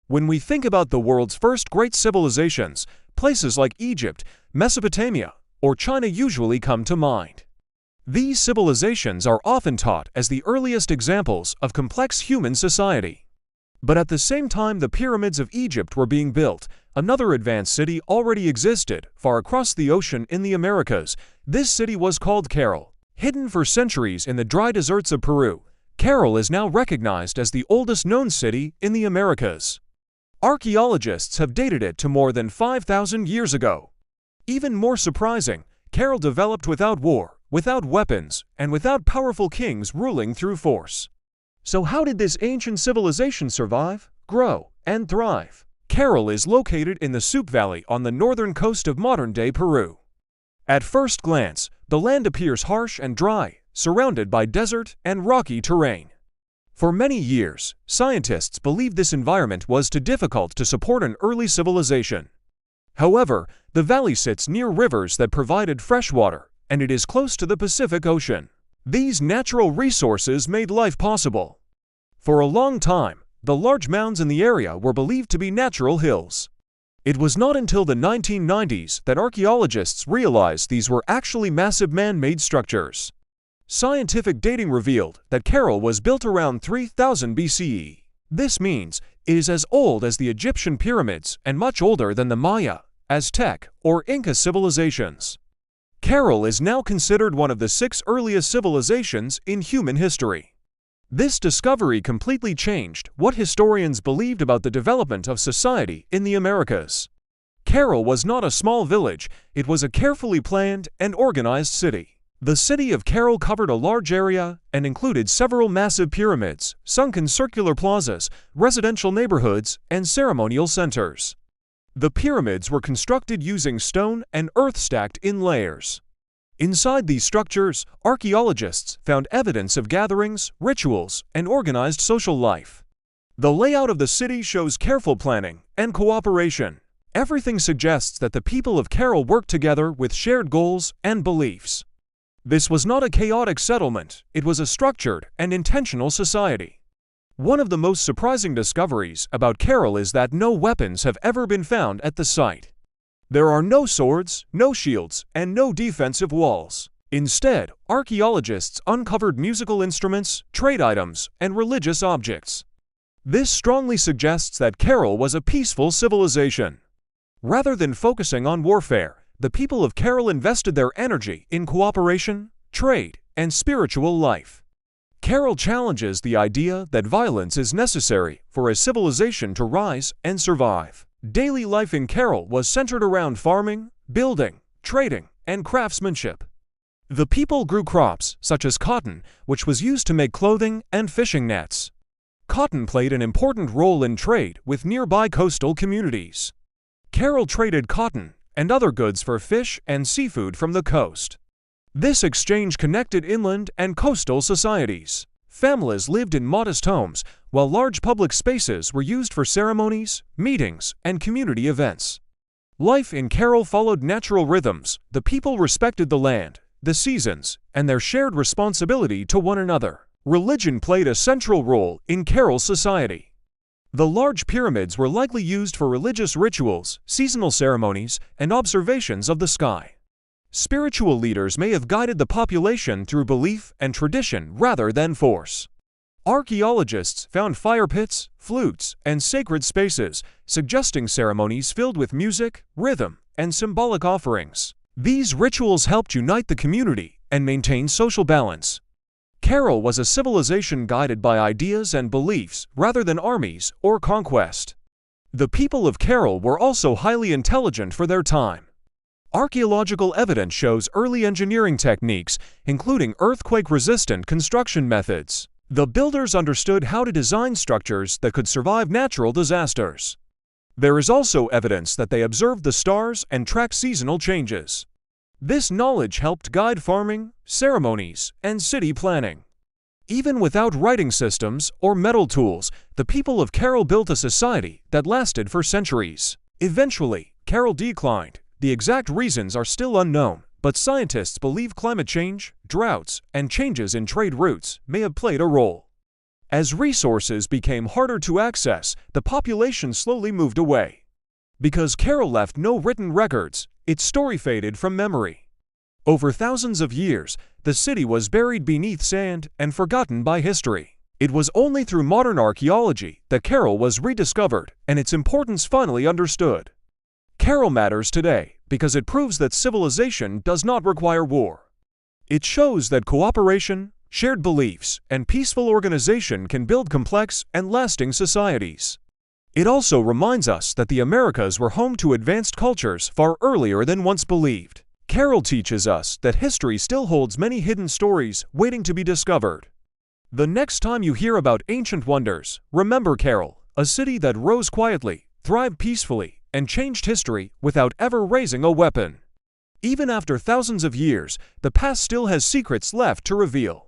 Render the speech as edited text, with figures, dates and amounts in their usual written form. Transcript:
When we think about the world's first great civilizations, places like Egypt, Mesopotamia, or China usually come to mind. These civilizations are often taught as the earliest examples of complex human society. But at the same time the pyramids of Egypt were being built, another advanced city already existed far across the ocean in the Americas. This city was called Caral. Hidden for centuries in the dry deserts of Peru, Caral is now recognized as the oldest known city in the Americas. Archaeologists have dated it to more than 5,000 years ago. Even more surprising, Caral developed without war, without weapons, and without powerful kings ruling through force. So how did this ancient civilization survive, grow, and thrive? Caral is located in the Supe Valley on the northern coast of modern-day Peru. At first glance, the land appears harsh and dry, surrounded by desert and rocky terrain. For many years, scientists believed this environment was too difficult to support an early civilization. However, the valley sits near rivers that provided fresh water, and it is close to the Pacific Ocean. These natural resources made life possible. For a long time, the large mounds in the area were believed to be natural hills. It was not until the 1990s that archaeologists realized these were actually massive man-made structures. Scientific dating revealed that Caral was built around 3000 BCE. This means it is as old as the Egyptian pyramids and much older than the Maya, Aztec, or Inca civilizations. Caral is now considered one of the 6 earliest civilizations in human history. This discovery completely changed what historians believed about the development of society in the Americas. Caral was not a small village, it was a carefully planned and organized city. The city of Caral covered a large area and included several massive pyramids, sunken circular plazas, residential neighborhoods, and ceremonial centers. The pyramids were constructed using stone and earth stacked in layers. Inside these structures, archaeologists found evidence of gatherings, rituals, and organized social life. The layout of the city shows careful planning and cooperation. Everything suggests that the people of Caral worked together with shared goals and beliefs. This was not a chaotic settlement, it was a structured and intentional society. One of the most surprising discoveries about Caral is that no weapons have ever been found at the site. There are no swords, no shields, and no defensive walls. Instead, archaeologists uncovered musical instruments, trade items, and religious objects. This strongly suggests that Caral was a peaceful civilization. Rather than focusing on warfare, the people of Caral invested their energy in cooperation, trade, and spiritual life. Caral challenges the idea that violence is necessary for a civilization to rise and survive. Daily life in Caral was centered around farming, building, trading, and craftsmanship. The people grew crops such as cotton, which was used to make clothing and fishing nets. Cotton played an important role in trade with nearby coastal communities. Caral traded cotton and other goods for fish and seafood from the coast. This exchange connected inland and coastal societies. Families lived in modest homes, while large public spaces were used for ceremonies, meetings, and community events. Life in Caral followed natural rhythms. The people respected the land, the seasons, and their shared responsibility to one another. Religion played a central role in Caral's society. The large pyramids were likely used for religious rituals, seasonal ceremonies, and observations of the sky. Spiritual leaders may have guided the population through belief and tradition rather than force. Archaeologists found fire pits, flutes, and sacred spaces, suggesting ceremonies filled with music, rhythm, and symbolic offerings. These rituals helped unite the community and maintain social balance. Caral was a civilization guided by ideas and beliefs rather than armies or conquest. The people of Caral were also highly intelligent for their time. Archaeological evidence shows early engineering techniques, including earthquake-resistant construction methods. The builders understood how to design structures that could survive natural disasters. There is also evidence that they observed the stars and tracked seasonal changes. This knowledge helped guide farming, ceremonies, and city planning. Even without writing systems or metal tools, the people of Caral built a society that lasted for centuries. Eventually, Caral declined. The exact reasons are still unknown, but scientists believe climate change, droughts, and changes in trade routes may have played a role. As resources became harder to access, the population slowly moved away. Because Caral left no written records, its story faded from memory. Over thousands of years, the city was buried beneath sand and forgotten by history. It was only through modern archaeology that Caral was rediscovered and its importance finally understood. Caral matters today because it proves that civilization does not require war. It shows that cooperation, shared beliefs, and peaceful organization can build complex and lasting societies. It also reminds us that the Americas were home to advanced cultures far earlier than once believed. Caral teaches us that history still holds many hidden stories waiting to be discovered. The next time you hear about ancient wonders, remember Caral, a city that rose quietly, thrived peacefully, and changed history without ever raising a weapon. Even after thousands of years, the past still has secrets left to reveal.